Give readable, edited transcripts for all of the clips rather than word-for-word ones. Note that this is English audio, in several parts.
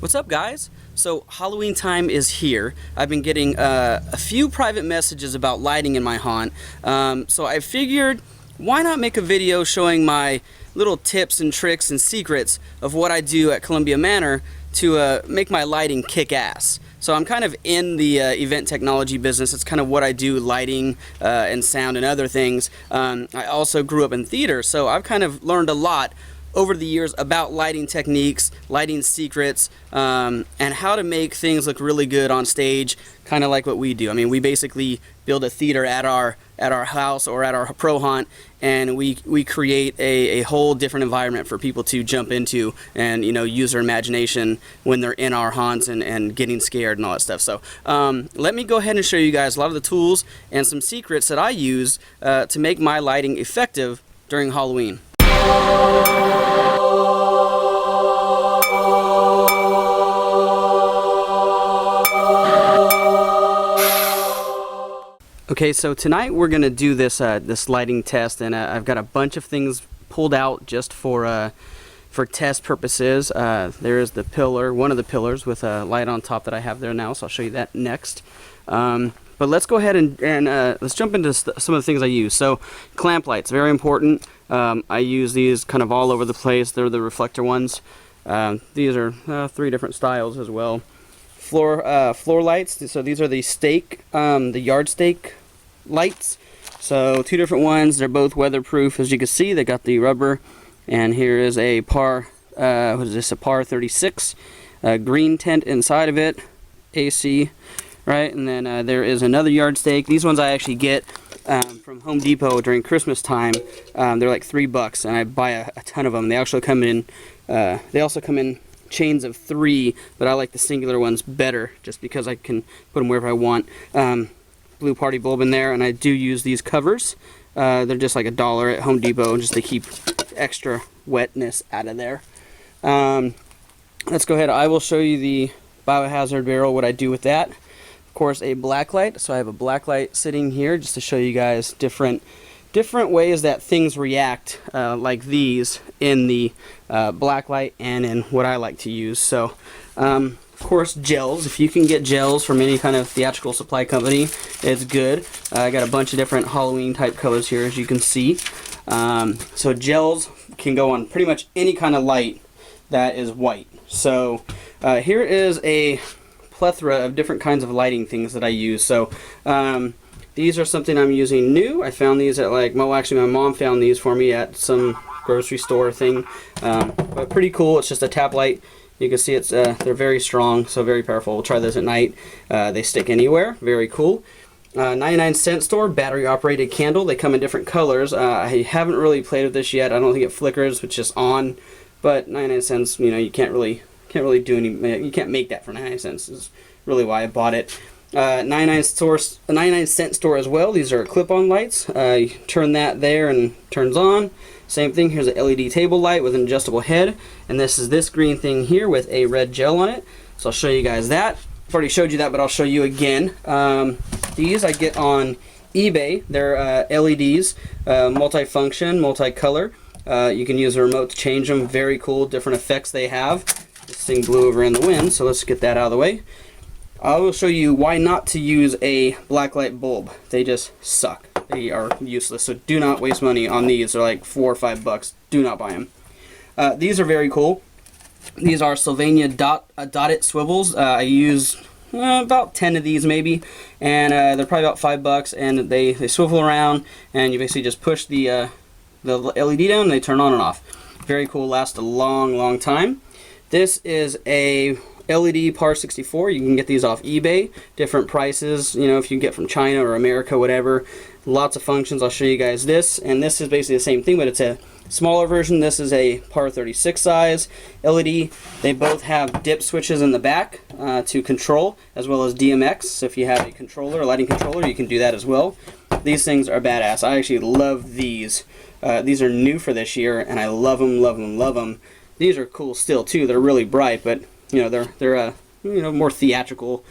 What's up, guys? So Halloween time is here. I've been getting a few private messages about lighting in my haunt, so I figured why not make a video showing my little tips and tricks and secrets of what I do at Columbia Manor to make my lighting kick ass. So I'm kind of in the event technology business. It's kind of what I do, lighting and sound and other things. I also grew up in theater, so I've kind of learned a lot over the years about lighting techniques, lighting secrets, and how to make things look really good on stage, kind of like what we do. I mean, we basically build a theater at our house or at our pro haunt, and we create a whole different environment for people to jump into and, you know, use their imagination when they're in our haunts and getting scared and all that stuff. So let me go ahead and show you guys a lot of the tools and some secrets that I use to make my lighting effective during Halloween. Okay, so tonight we're gonna do this this lighting test, and I've got a bunch of things pulled out just for test purposes. There is the pillar, one of the pillars with a light on top that I have there now, so I'll show you that next. But let's go ahead and let's jump into some of the things I use. So clamp lights, very important. I use these kind of all over the place. They're the reflector ones. These are 3 different styles as well. Floor lights, so these are the stake, the yard stake lights. So 2 different ones. They're both weatherproof, as you can see. They got the rubber, and here is a par, what is this, a par 36 green tent inside of it, AC, right? And then there is another yard stake. These ones I actually get from Home Depot during Christmas time. They're like $3, and I buy a ton of them. They also come in chains of 3, but I like the singular ones better just because I can put them wherever I want. Blue party bulb in there, and I do use these covers. They're just like $1 at Home Depot just to keep extra wetness out of there. Let's go ahead. I will show you the biohazard barrel, what I do with that. Of course, a black light. So I have a black light sitting here just to show you guys different ways that things react like these in the black light and in what I like to use. So of course, gels. If you can get gels from any kind of theatrical supply company, it's good. I got a bunch of different Halloween type colors here, as you can see. So gels can go on pretty much any kind of light that is white. So here is a plethora of different kinds of lighting things that I use. So these are something I'm using new. I found these at actually my mom found these for me at some grocery store thing. But pretty cool. It's just a tap light. You can see it's they're very strong, so very powerful. We'll try those at night. They stick anywhere. Very cool. 99-cent store battery operated candle. They come in different colors. I haven't really played with this yet. I don't think it flickers. It's just on. But 99 cents, you know, you can't really do any. You can't make that for 99 cents. Is really why I bought it. 99-cent store as well. These are clip-on lights. You turn that there and it turns on. Same thing. Here's an LED table light with an adjustable head, and this is this green thing here with a red gel on it. So I'll show you guys that. I've already showed you that, but I'll show you again. These I get on eBay. They're LEDs, multifunction, multicolor. You can use a remote to change them. Very cool, different effects they have. This thing blew over in the wind, so let's get that out of the way. I will show you why not to use a blacklight bulb. They just suck. They are useless, so do not waste money on these. They're like $4 or $5. Do not buy them. These are very cool. These are Sylvania dotted swivels. I use about 10 of these maybe, and they're probably about $5, and they swivel around, and you basically just push the LED down and they turn on and off. Very cool, last a long time. This is a LED Par 64. You can get these off eBay. Different prices, you know, if you get from China or America, whatever. Lots of functions. I'll show you guys this, and this is basically the same thing, but it's a smaller version. This is a Par 36 size LED. They both have dip switches in the back to control, as well as DMX. So if you have a controller, a lighting controller, you can do that as well. These things are badass. I actually love these. These are new for this year, and I love them. These are cool still too. They're really bright, but you know they're you know, more theatrical,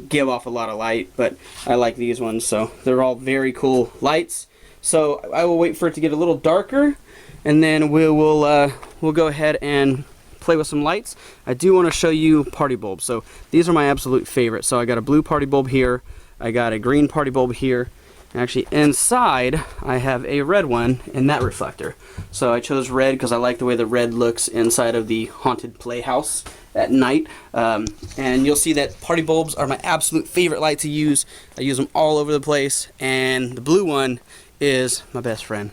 give off a lot of light, but I like these ones. So they're all very cool lights. So I will wait for it to get a little darker, and then we'll go ahead and play with some lights, I do want to show you party bulbs. So these are my absolute favorite. So I got a blue party bulb here, I got a green party bulb here, and actually inside I have a red one in that reflector. So I chose red because I like the way the red looks inside of the haunted playhouse at night. And you'll see that party bulbs are my absolute favorite light to use. I use them all over the place, and the blue one is my best friend.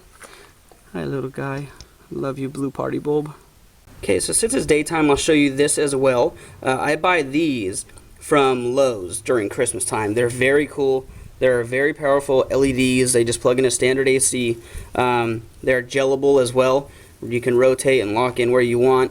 Hi little guy, love you blue party bulb. Okay, so since it's daytime, I'll show you this as well. I buy these from Lowe's during Christmas time. They're very cool. They're very powerful LEDs. They just plug in a standard AC. They're gellable as well. You can rotate and lock in where you want.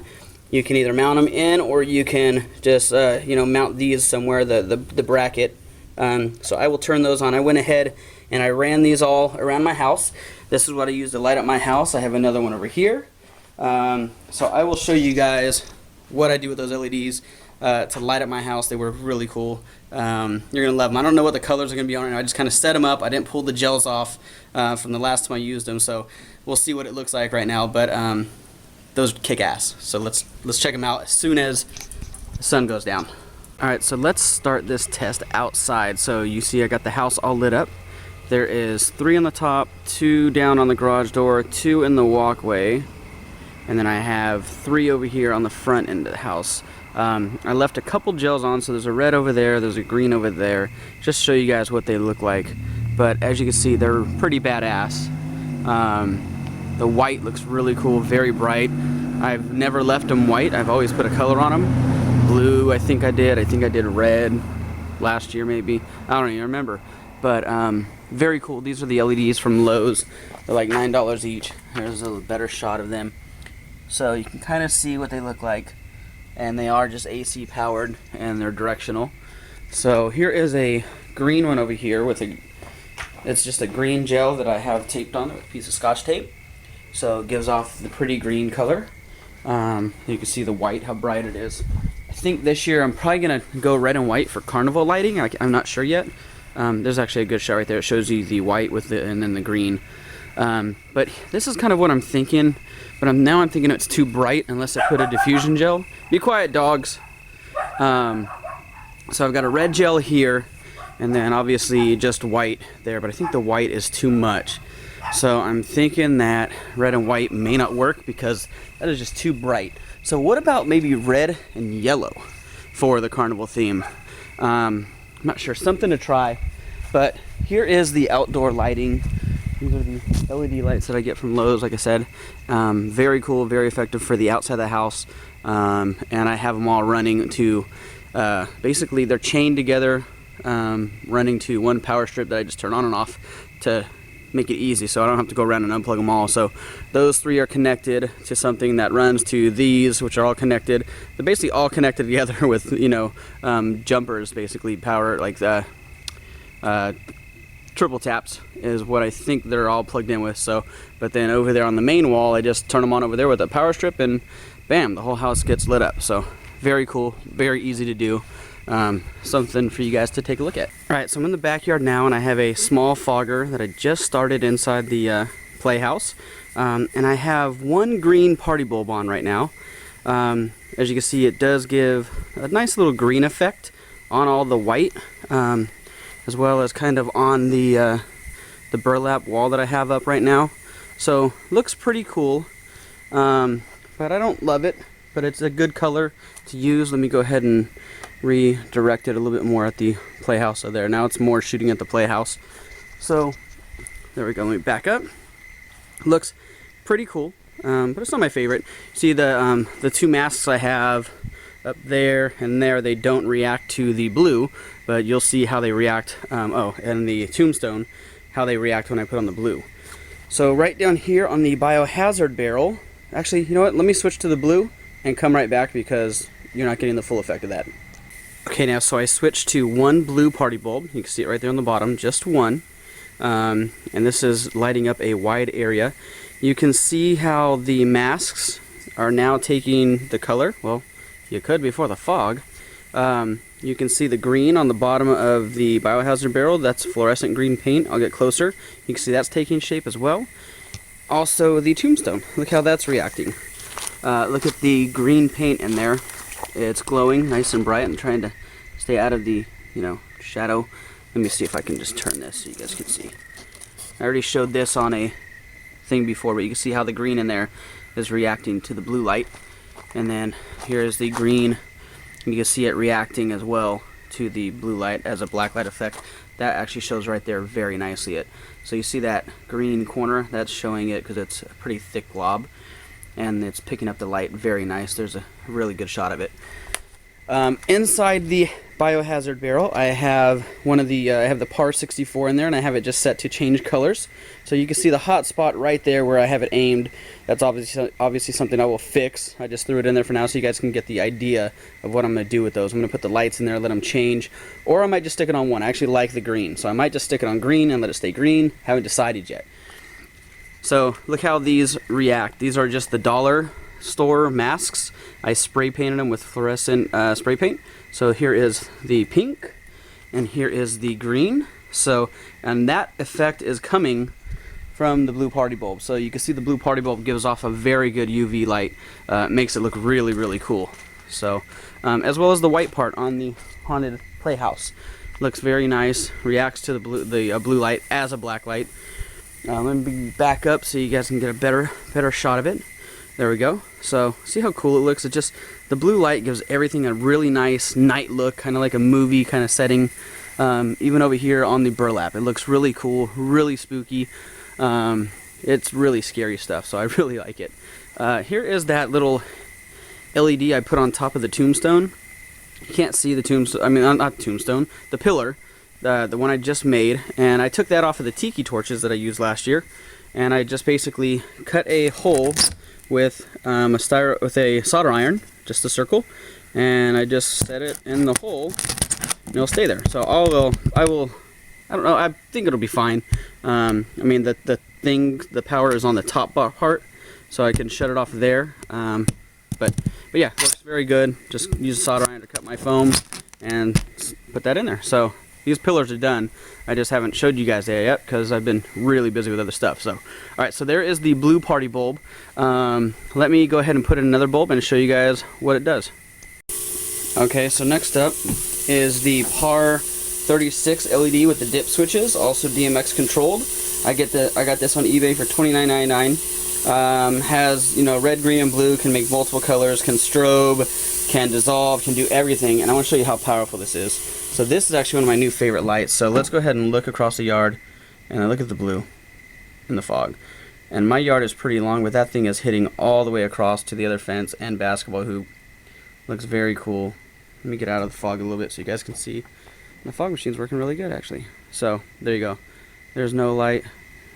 You can either mount them in, or you can just mount these somewhere, the bracket. So I will turn those on. I went ahead and I ran these all around my house. This is what I use to light up my house. I have another one over here. So I will show you guys what I do with those LEDs to light up my house. They were really cool. You're gonna love them. I don't know what the colors are gonna be on it. I just kind of set them up. I didn't pull the gels off from the last time I used them, so we'll see what it looks like right now. But those kick ass. So let's check them out as soon as the sun goes down. All right, so let's start this test outside. So you see I got the house all lit up. There is 3 on the top, 2 down on the garage door, 2 in the walkway, and then I have 3 over here on the front end of the house. I left a couple gels on, so there's a red over there, there's a green over there, just to show you guys what they look like. But as you can see, they're pretty badass. The white looks really cool, very bright. I've never left them white, I've always put a color on them. Blue, I think I did red last year maybe, I don't even remember. But very cool. These are the LEDs from Lowe's. They're like $9 each. There's a better shot of them. So you can kind of see what they look like. And they are just AC powered, and they're directional. So here is a green one over here with it's just a green gel that I have taped on with a piece of Scotch tape. So it gives off the pretty green color. You can see the white, how bright it is. I think this year I'm probably gonna go red and white for carnival lighting. I'm not sure yet. There's actually a good shot right there. It shows you the white with and then the green. But this is kind of what I'm thinking. But now I'm thinking it's too bright unless I put a diffusion gel. Be quiet, dogs. So I've got a red gel here, and then obviously just white there. But I think the white is too much. So I'm thinking that red and white may not work because that is just too bright. So what about maybe red and yellow for the carnival theme? I'm not sure, something to try. But here is the outdoor lighting. These are the LED lights that I get from Lowe's, like I said. Very cool, very effective for the outside of the house. And I have them all running to, basically they're chained together, running to one power strip that I just turn on and off to make it easy, so I don't have to go around and unplug them all. So those 3 are connected to something that runs to these, which are all connected. They're basically all connected together with, jumpers, basically power, like the triple taps is what I think they're all plugged in with. So, but then over there on the main wall, I just turn them on over there with a power strip, and bam, the whole house gets lit up. So very cool, very easy to do. Something for you guys to take a look at. Alright, so I'm in the backyard now, and I have a small fogger that I just started inside the playhouse. And I have 1 green party bulb on right now. As you can see, it does give a nice little green effect on all the white, as well as kind of on the burlap wall that I have up right now. So looks pretty cool, but I don't love it, but it's a good color to use. Let me go ahead and redirect it a little bit more at the playhouse. So there, now it's more shooting at the playhouse. So there we go. Let me back up. Looks pretty cool, but it's not my favorite. See the 2 masks I have up there and there, they don't react to the blue, but you'll see how they react, and the tombstone, how they react when I put on the blue. So right down here on the biohazard barrel, actually, you know what, let me switch to the blue and come right back because you're not getting the full effect of that. Okay, now so I switched to 1 blue party bulb. You can see it right there on the bottom, just 1. And this is lighting up a wide area. You can see how the masks are now taking the color. Well, you could before the fog. You can see the green on the bottom of the biohazard barrel. That's fluorescent green paint. I'll get closer. You can see that's taking shape as well. Also the tombstone. Look how that's reacting. Look at the green paint in there. It's glowing nice and bright. I'm trying to stay out of the, shadow. Let me see if I can just turn this so you guys can see. I already showed this on a thing before, but you can see how the green in there is reacting to the blue light. And then here's the green. You can see it reacting as well to the blue light as a black light effect. That actually shows right there very nicely. So you see that green corner, that's showing it because it's a pretty thick glob, and it's picking up the light very nice. There's a really good shot of it. Inside the biohazard barrel, I have I have the PAR 64 in there, and I have it just set to change colors. So you can see the hot spot right there where I have it aimed. That's obviously something I will fix. I just threw it in there for now so you guys can get the idea of what I'm going to do with those. I'm going to put the lights in there, let them change, or I might just stick it on one. I actually like the green, so I might just stick it on green and let it stay green. Haven't decided yet. So look how these react. These are just the dollar store masks. I spray painted them with fluorescent spray paint. So here is the pink and here is the green. And that effect is coming from the blue party bulb. So you can see the blue party bulb gives off a very good UV light. Makes it look really, really cool. So as well as the white part on the haunted playhouse. Looks very nice. Reacts to the blue light as a black light. Let me back up so you guys can get a better shot of it. There we go. So see how cool it looks? The blue light gives everything a really nice night look, kind of like a movie kind of setting. Even over here on the burlap, it looks really cool, really spooky. It's really scary stuff, so I really like it. Here is that little LED I put on top of the tombstone. You can't see the tombstone, I mean not tombstone, the pillar, the one I just made, and I took that off of the tiki torches that I used last year, and I just basically cut a hole with a solder iron, just a circle, and I just set it in the hole and it'll stay there. So I don't know, I think it'll be fine. I mean the power is on the top part, so I can shut it off there. But yeah, works very good. Just use a solder iron to cut my foam and put that in there. So these pillars are done. I just haven't showed you guys that yet because I've been really busy with other stuff. So, alright, so there is the blue party bulb. Let me go ahead and put in another bulb and show you guys what it does. Okay, so next up is the PAR 36 LED with the dip switches, also DMX controlled. I got this on eBay for $29.99. Has red, green, and blue. Can make multiple colors. Can strobe. Can dissolve. Can do everything. And I want to show you how powerful this is. So this is actually one of my new favorite lights. So let's go ahead and look across the yard, and look at the blue in the fog. And my yard is pretty long, but that thing is hitting all the way across to the other fence and basketball hoop. Looks very cool. Let me get out of the fog a little bit so you guys can see. The fog machine's working really good actually. So there you go. There's no light,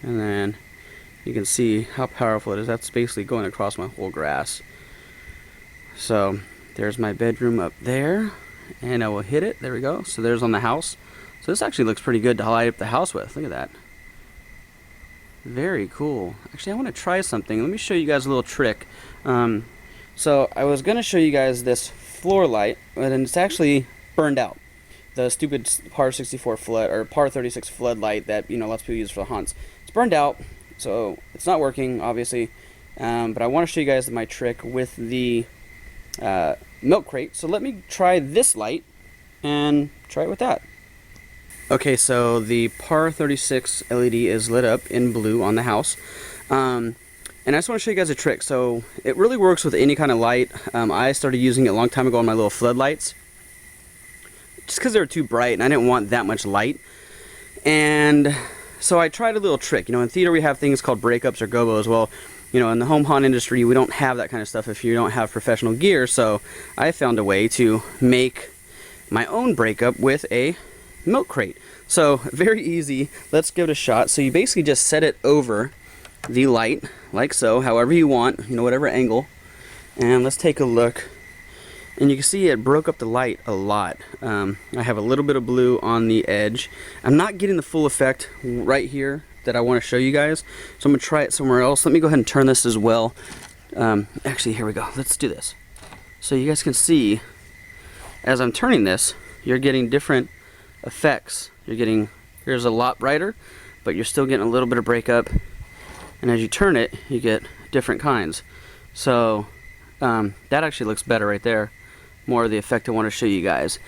and then you can see how powerful it is. That's basically going across my whole grass. So there's my bedroom up there, and I will hit it. There we go. So there's on the house. So this actually looks pretty good to light up the house with. Look at that. Very cool. Actually, I want to try something. Let me show you guys a little trick. So I was going to show you guys this floor light, but it's actually burned out. The stupid PAR 64 flood, or PAR 36 floodlight that lots of people use for the haunts. It's burned out, so it's not working, obviously. But I want to show you guys my trick with the milk crate. So let me try this light and try it with that. Okay, so the PAR 36 LED is lit up in blue on the house. And I just want to show you guys a trick. So it really works with any kind of light. I started using it a long time ago on my little floodlights, just because they were too bright and I didn't want that much light. And so I tried a little trick. In theater we have things called breakups or gobos. Well, in the home haunt industry we don't have that kind of stuff if you don't have professional gear. So I found a way to make my own breakup with a milk crate. So very easy. Let's give it a shot. So you basically just set it over the light like so, however you want, whatever angle, and let's take a look. And you can see it broke up the light a lot. I have a little bit of blue on the edge. I'm not getting the full effect right here that I want to show you guys, so I'm gonna try it somewhere else. Let me go ahead and turn this as well. Actually, here we go. Let's do this so you guys can see as I'm turning this. You're getting different effects. Here's a lot brighter, but you're still getting a little bit of breakup. And as you turn it, you get different kinds. So that actually looks better right there. More of the effect I want to show you guys.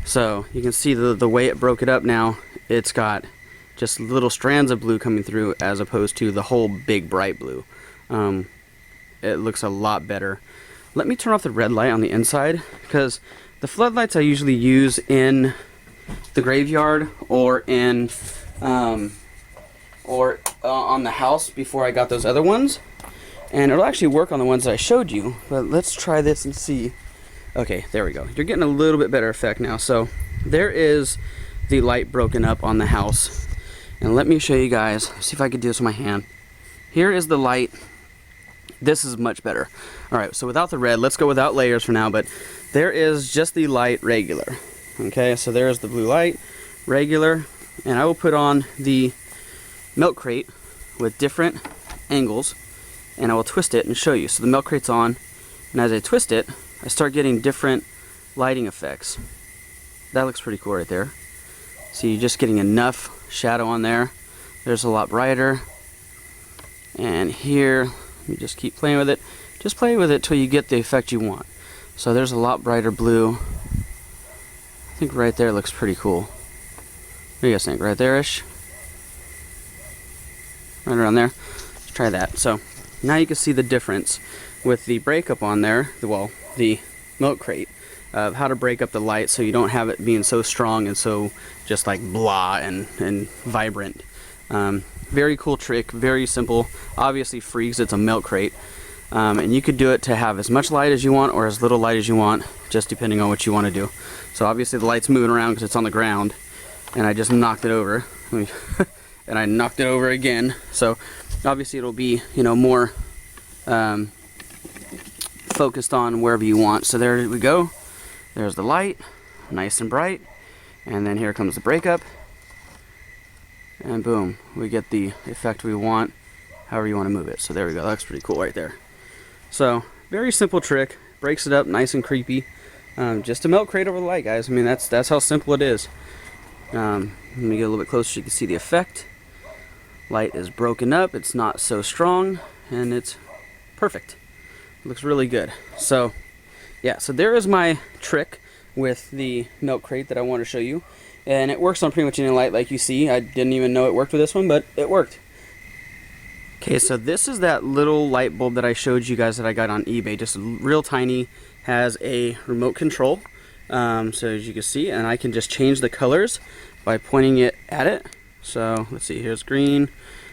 So you can see the way it broke it up now. It's got just little strands of blue coming through as opposed to the whole big bright blue. It looks a lot better. Let me turn off the red light on the inside, because the floodlights I usually use in the graveyard or in on the house before I got those other ones, and it'll actually work on the ones that I showed you. But let's try this and see. Okay, there we go. You're getting a little bit better effect now. So there is the light broken up on the house, and let me show you guys. See if I can do this with my hand. Here is the light. This is much better. All right, so without the red, let's go without layers for now, but there is just the light regular. Okay, so there's the blue light, regular, and I will put on the milk crate with different angles, and I will twist it and show you. So the milk crate's on, and as I twist it, I start getting different lighting effects. That looks pretty cool right there. See, you're just getting enough shadow on there. There's a lot brighter. And here, let me just keep playing with it. Just play with it till you get the effect you want. So there's a lot brighter blue. I think right there looks pretty cool. What do you guys think? Right there-ish? Right around there. Let's try that. So now you can see the difference with the breakup on there, the milk crate, of how to break up the light so you don't have it being so strong and so just like blah and vibrant. Very cool trick, very simple, obviously free because it's a milk crate, and you could do it to have as much light as you want or as little light as you want, just depending on what you want to do. So obviously the light's moving around because it's on the ground, and I just knocked it over. And I knocked it over again, so obviously it'll be, you know, more focused on wherever you want. So there we go. There's the light, nice and bright, and then here comes the breakup, and boom, we get the effect we want, however you want to move it. So there we go. That looks pretty cool right there. So very simple trick, breaks it up nice and creepy. Just a milk crate over the light, guys. I mean, that's how simple it is. Let me get a little bit closer so you can see the effect. Light is broken up, it's not so strong, and it's perfect. It looks really good. So yeah, so there is my trick with the milk crate that I want to show you, and it works on pretty much any light like you see. I didn't even know it worked with this one, but it worked. Okay, so this is that little light bulb that I showed you guys that I got on eBay, just real tiny, has a remote control. So as you can see, and I can just change the colors by pointing it at it. So let's see, here's green,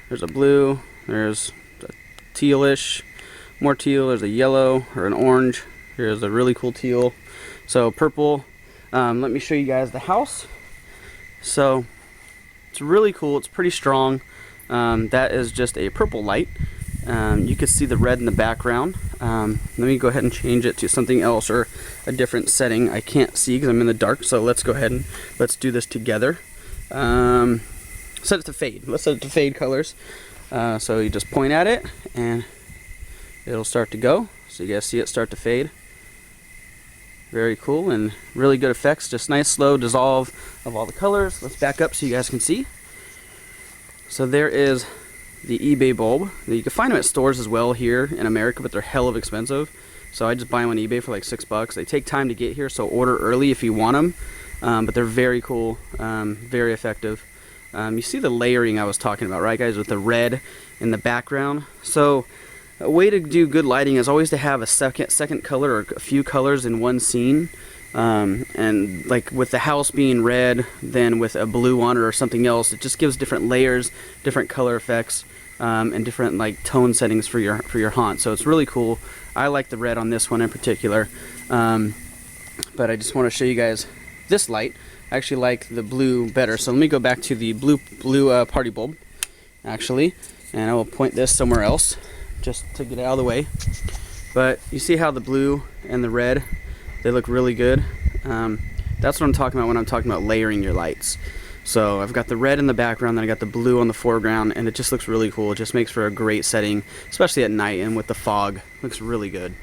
there's a blue, there's a tealish, more teal, there's a yellow or an orange, here's a really cool teal, so purple. Let me show you guys the house. So it's really cool, it's pretty strong. That is just a purple light. You can see the red in the background. Let me go ahead and change it to something else or a different setting. I can't see because I'm in the dark, so let's go ahead and let's do this together. Set it to fade. Let's set it to fade colors. So you just point at it and it'll start to go. So you guys see it start to fade. Very cool and really good effects. Just nice slow dissolve of all the colors. Let's back up so you guys can see. So there is the eBay bulb. You can find them at stores as well here in America, but they're hell of expensive. So I just buy them on eBay for like $6. They take time to get here, so order early if you want them. But they're very cool, very effective. You see the layering I was talking about, right, guys, with the red in the background. So a way to do good lighting is always to have a second color or a few colors in one scene. And like with the house being red, then with a blue on it or something else, it just gives different layers, different color effects, and different like tone settings for your haunt. So it's really cool. I like the red on this one in particular, but I just want to show you guys this light. I actually like the blue better. So let me go back to the blue party bulb, actually, and I will point this somewhere else just to get it out of the way. But you see how the blue and the red, they look really good. That's what I'm talking about when I'm talking about layering your lights. So I've got the red in the background, then I got the blue on the foreground, and it just looks really cool. It just makes for a great setting, especially at night and with the fog. Looks really good.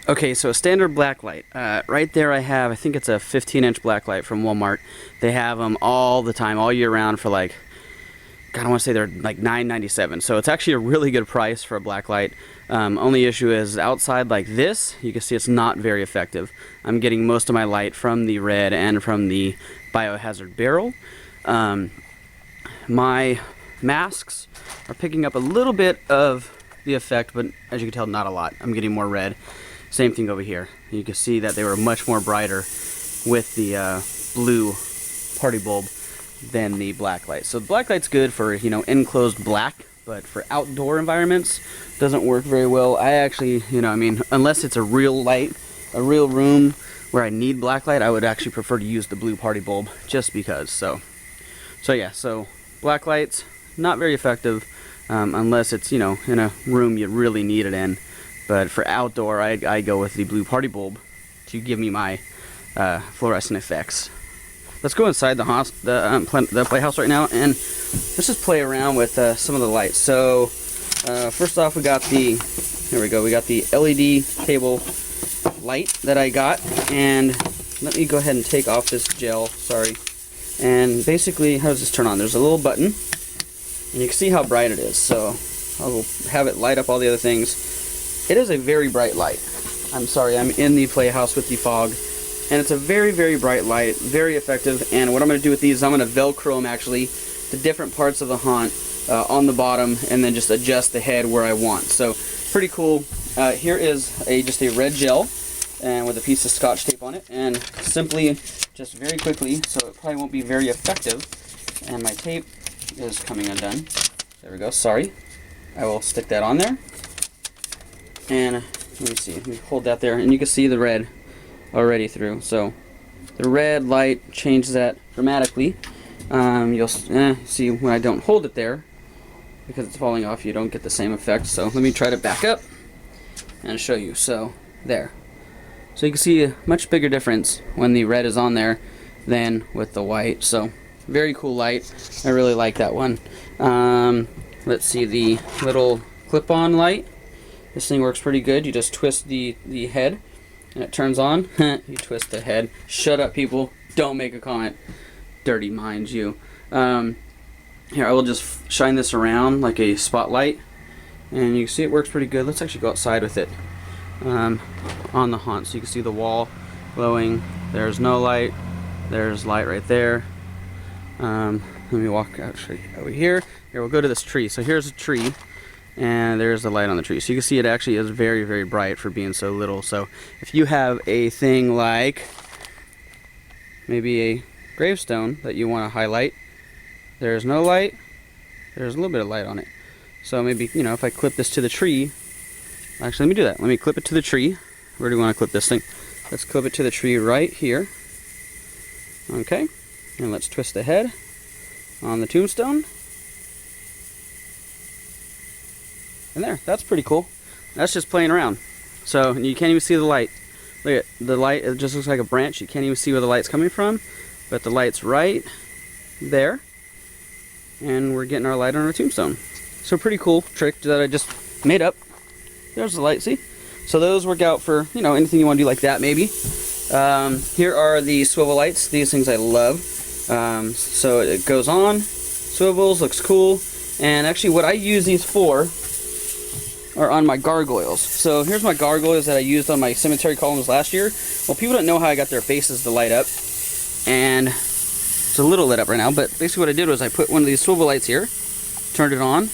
Okay, so a standard black light. Right there I think it's a 15-inch black light from Walmart. They have them all the time, all year round for like God, I want to say they're like $9.97. So it's actually a really good price for a black light. Only issue is outside like this, you can see it's not very effective. I'm getting most of my light from the red and from the Biohazard barrel. My masks are picking up a little bit of the effect, but as you can tell, not a lot. I'm getting more red. Same thing over here. You can see that they were much more brighter with the blue party bulb than the black light. So the black light's good for, you know, enclosed black, but for outdoor environments doesn't work very well. I actually, you know, I mean, unless it's a real light, a real room where I need black light, I would actually prefer to use the blue party bulb just because. So yeah, so black lights not very effective unless it's, you know, in a room you really need it in. But for outdoor, I go with the blue party bulb to give me my fluorescent effects. Let's go inside the playhouse right now, and let's just play around with some of the lights. So first off, we got the LED table light that I got, and let me go ahead and take off this gel. Sorry. And basically, how does this turn on? There's a little button, and you can see how bright it is. So I'll have it light up all the other things. It is a very bright light. I'm sorry, I'm in the playhouse with the fog. And it's a very, very bright light, very effective. And what I'm going to do with these is I'm going to Velcro them actually to different parts of the haunt on the bottom, and then just adjust the head where I want. So pretty cool. Here is just a red gel and with a piece of Scotch tape on it. And simply, just very quickly, so it probably won't be very effective. And my tape is coming undone. There we go, sorry. I will stick that on there. And let me see, let me hold that there, and you can see the red already through. So the red light changes that dramatically. You'll see when I don't hold it there, because it's falling off, you don't get the same effect. So let me try to back up and show you. So there. So you can see a much bigger difference when the red is on there than with the white. So very cool light. I really like that one. Let's see, the little clip-on light. This thing works pretty good. You just twist the head and it turns on. You twist the head. Shut up, people. Don't make a comment. Dirty mind you. Here, I will just shine this around like a spotlight, and you can see it works pretty good. Let's actually go outside with it on the haunt, so you can see the wall glowing. There's no light. There's light right there. Let me walk out over here. Here, we'll go to this tree. So here's a tree, and there's the light on the tree. So you can see it actually is very, very bright for being so little. So if you have a thing like maybe a gravestone that you want to highlight, there's no light, there's a little bit of light on it. So maybe, you know, if I clip this to the tree, actually let me do that. Let me clip it to the tree. Where do we want to clip this thing? Let's clip it to the tree right here. Okay, and let's twist the head on the tombstone. And there, that's pretty cool. That's just playing around. So you can't even see the light. Look at the light, it just looks like a branch. You can't even see where the light's coming from, but the light's right there. And we're getting our light on our tombstone. So pretty cool trick that I just made up. There's the light, see? So those work out for, you know, anything you want to do like that maybe. Here are the swivel lights. These things I love. So it goes on, swivels, looks cool. And actually what I use these for are on my gargoyles. So here's my gargoyles that I used on my cemetery columns last year. Well, people don't know how I got their faces to light up. And it's a little lit up right now, but basically what I did was I put one of these swivel lights here, turned it on,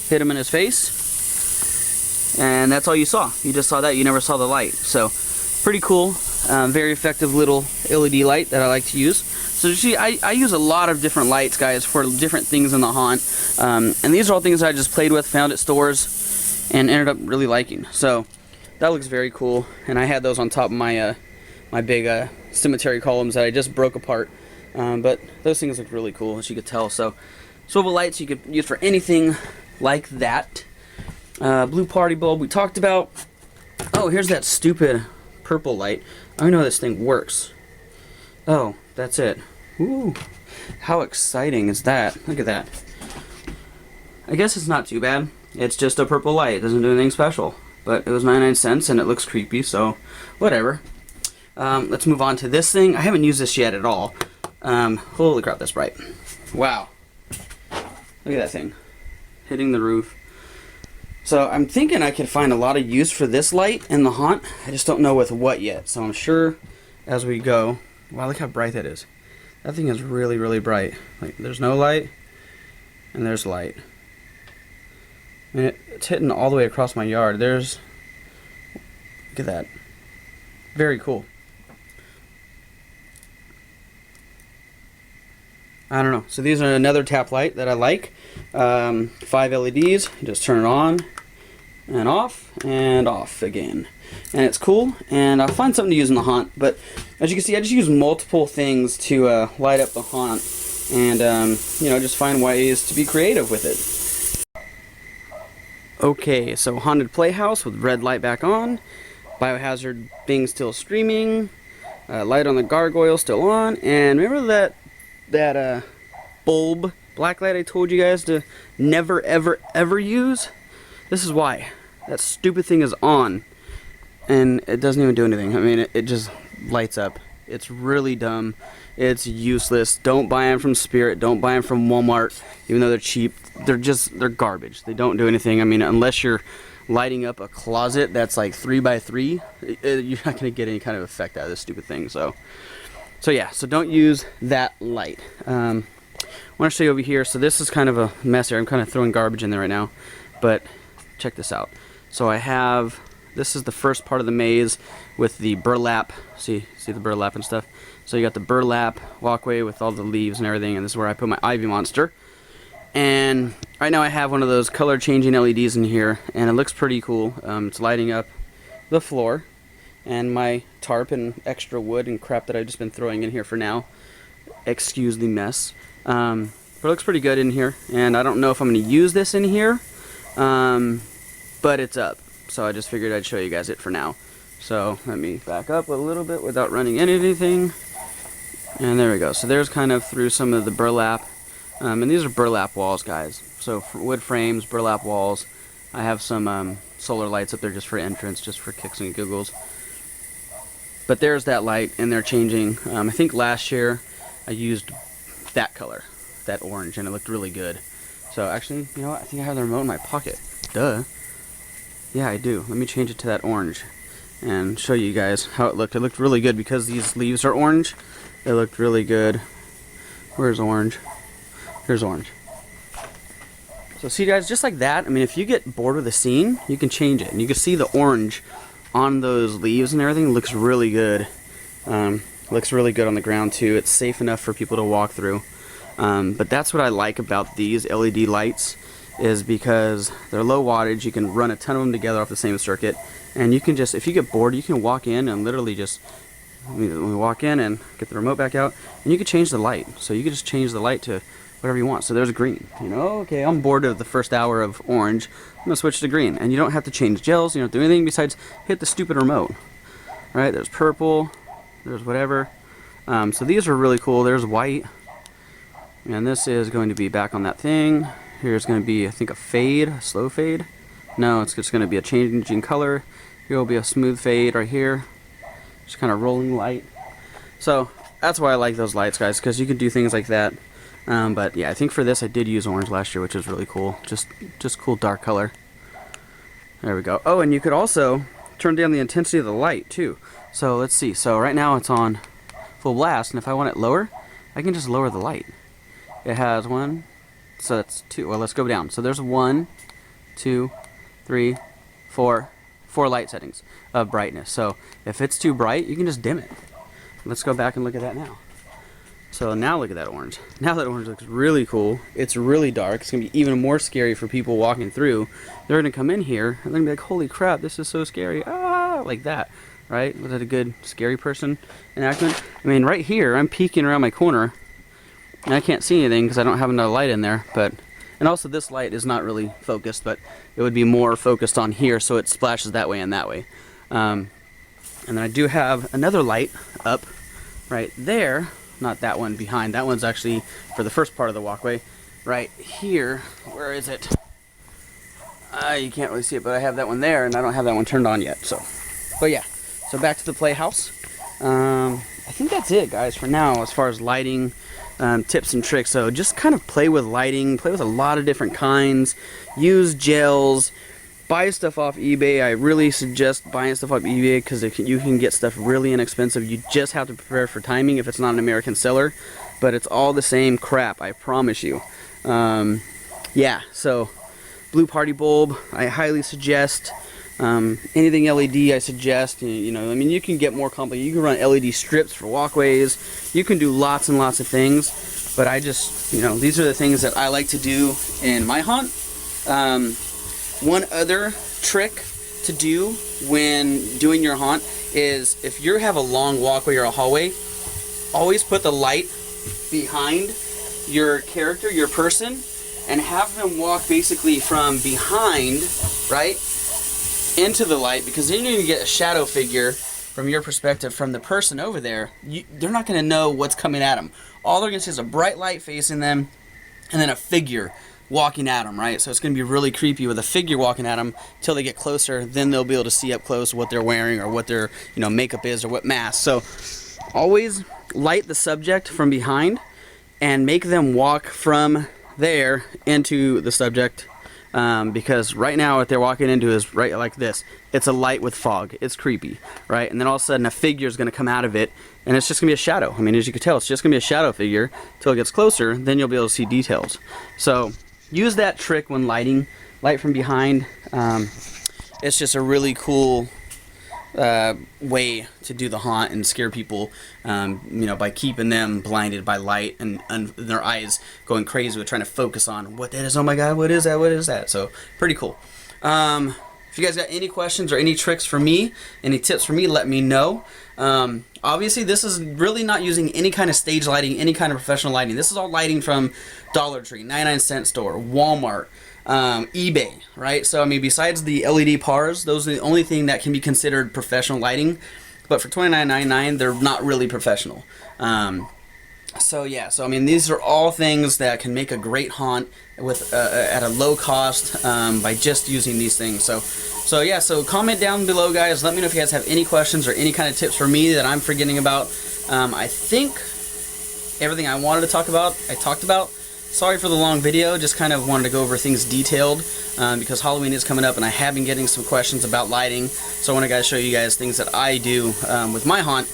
hit him in his face, and that's all you saw. You just saw that, you never saw the light. So pretty cool, very effective little LED light that I like to use. So you see, I use a lot of different lights, guys, for different things in the haunt. And these are all things that I just played with, found at stores, and ended up really liking. So that looks very cool. And I had those on top of my my big cemetery columns that I just broke apart. But those things look really cool, as you could tell. So swivel lights you could use for anything like that. Blue party bulb we talked about. Oh, here's that stupid purple light. I know this thing works. Oh, that's it. Ooh, how exciting is that? Look at that. I guess it's not too bad. It's just a purple light. It doesn't do anything special. But it was 99 cents and it looks creepy, so whatever. Let's move on to this thing. I haven't used this yet at all. Holy crap, that's bright. Wow. Look at that thing hitting the roof. So I'm thinking I could find a lot of use for this light in the haunt. I just don't know with what yet. So I'm sure as we go. Wow, look how bright that is. That thing is really, really bright. Like, there's no light, and there's light. I mean, it's hitting all the way across my yard. Look at that. Very cool. I don't know. So these are another tap light that I like. 5 LEDs. Just turn it on and off again. And it's cool, and I'll find something to use in the haunt. But as you can see, I just use multiple things to light up the haunt, and you know, just find ways to be creative with it. Okay, so Haunted Playhouse with red light back on, Biohazard thing still streaming, light on the gargoyle still on, and remember that bulb black light I told you guys to never ever use? This is why. That stupid thing is on, and it doesn't even do anything. I mean, it just lights up. It's really dumb. It's useless. Don't buy them from Spirit. Don't buy them from Walmart, even though they're cheap. They're garbage. They don't do anything. I mean, unless you're lighting up a closet that's like 3 by 3, you're not gonna get any kind of effect out of this stupid thing. So yeah. So don't use that light. I want to show you over here. So this is kind of a mess here. I'm kind of throwing garbage in there right now, but check this out. So this is the first part of the maze with the burlap. See the burlap and stuff. So you got the burlap walkway with all the leaves and everything, and this is where I put my ivy monster. And right now I have one of those color changing LEDs in here, and it looks pretty cool. It's lighting up the floor and my tarp and extra wood and crap that I've just been throwing in here for now. Excuse the mess. But it looks pretty good in here, and I don't know if I'm going to use this in here, but it's up. So I just figured I'd show you guys it for now. So let me back up a little bit without running into anything. And there we go. So there's kind of through some of the burlap. And these are burlap walls, guys. So for wood frames, burlap walls. I have some solar lights up there just for entrance, just for kicks and giggles. But there's that light, and they're changing. I think last year I used that color, that orange, and it looked really good. So actually, you know what? I think I have the remote in my pocket. Duh. Yeah, I do. Let me change it to that orange and show you guys how it looked. It looked really good because these leaves are orange. It looked really good. Where's orange? Here's orange. So see, guys, just like that, I mean, if you get bored with the scene, you can change it. And you can see the orange on those leaves and everything. It looks really good. Looks really good on the ground, too. It's safe enough for people to walk through. But that's what I like about these LED lights, is because they're low wattage. You can run a ton of them together off the same circuit, and you can just, if you get bored, you can walk in and literally just we walk in and get the remote back out, and you can change the light. So you can just change the light to whatever you want. So there's green, you know, okay, I'm bored of the first hour of orange, I'm gonna switch to green. And you don't have to change gels, you don't do anything besides hit the stupid remote. Right, there's purple, there's whatever. So these are really cool. There's white, and this is going to be back on that thing. Here's going to be, I think, a fade, a slow fade. No, it's just going to be a changing color. Here will be a smooth fade right here. Just kind of rolling light. So that's why I like those lights, guys, because you can do things like that. But yeah, I think for this I did use orange last year, which is really cool. Just cool dark color. There we go. Oh, and you could also turn down the intensity of the light too. So let's see. So right now it's on full blast, and if I want it lower, I can just lower the light. It has one. So that's 2. Well, let's go down. So there's 1, 2, 3, 4 light settings of brightness. So if it's too bright, you can just dim it. Let's go back and look at that now. So now look at that orange. Now that orange looks really cool. It's really dark. It's going to be even more scary for people walking through. They're going to come in here and they're going to be like, holy crap, this is so scary. Ah, like that. Right? Was that a good scary person enactment? I mean, right here, I'm peeking around my corner, and I can't see anything because I don't have another light in there. And also this light is not really focused, but it would be more focused on here, so it splashes that way and that way. And then I do have another light up right there. Not that one behind. That one's actually for the first part of the walkway. Right here. Where is it? You can't really see it, but I have that one there, and I don't have that one turned on yet. So, but yeah. So back to the playhouse. I think that's it, guys, for now, as far as lighting tips and tricks. So just kind of play with lighting, play with a lot of different kinds, use gels, buy stuff off eBay. I really suggest buying stuff off eBay because you can get stuff really inexpensive. You just have to prepare for timing if it's not an American seller, but it's all the same crap, I promise you. Yeah, so blue party bulb, I highly suggest. Anything LED, I suggest. You know, I mean, you can get more complicated. You can run LED strips for walkways. You can do lots and lots of things. But I just, you know, these are the things that I like to do in my haunt. One other trick to do when doing your haunt is if you have a long walkway or a hallway, always put the light behind your character, your person, and have them walk basically from behind, right, into the light, because then you're going to get a shadow figure from your perspective from the person over there. They're not going to know what's coming at them. All they're going to see is a bright light facing them and then a figure walking at them, right? So it's going to be really creepy with a figure walking at them until they get closer. Then they'll be able to see up close what they're wearing or what their, you know, makeup is or what mask. So always light the subject from behind and make them walk from there into the subject, because right now what they're walking into is right like this. It's a light with fog. It's creepy, right? And then all of a sudden a figure is going to come out of it, and it's just going to be a shadow. I mean, as you can tell, it's just going to be a shadow figure until it gets closer. Then you'll be able to see details. So use that trick when lighting. Light from behind. It's just a really cool way to do the haunt and scare people, you know, by keeping them blinded by light and their eyes going crazy with trying to focus on what that is. Oh my god, what is that, what is that? So pretty cool. If you guys got any questions or any tricks for me, any tips for me, let me know. Obviously this is really not using any kind of stage lighting, any kind of professional lighting. This is all lighting from Dollar Tree, 99-cent store, Walmart, eBay, right? So I mean, besides the LED PARs, those are the only thing that can be considered professional lighting. But for $29.99, they're not really professional. So yeah, so I mean, these are all things that can make a great haunt with at a low cost by just using these things. So yeah, so comment down below, guys. Let me know if you guys have any questions or any kind of tips for me that I'm forgetting about. I think everything I wanted to talk about, I talked about. Sorry for the long video, just kind of wanted to go over things detailed because Halloween is coming up and I have been getting some questions about lighting. So I want to show you guys things that I do with my haunt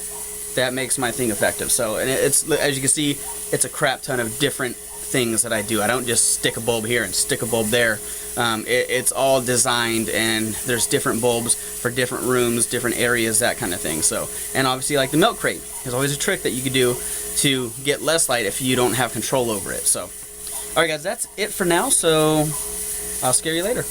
that makes my thing effective. So, and it's, as you can see, it's a crap ton of different things that I do. I don't just stick a bulb here and stick a bulb there. It's all designed, and there's different bulbs for different rooms, different areas, that kind of thing. So, and obviously, like the milk crate, there's always a trick that you could do to get less light if you don't have control over it. So, alright guys, that's it for now, so I'll scare you later.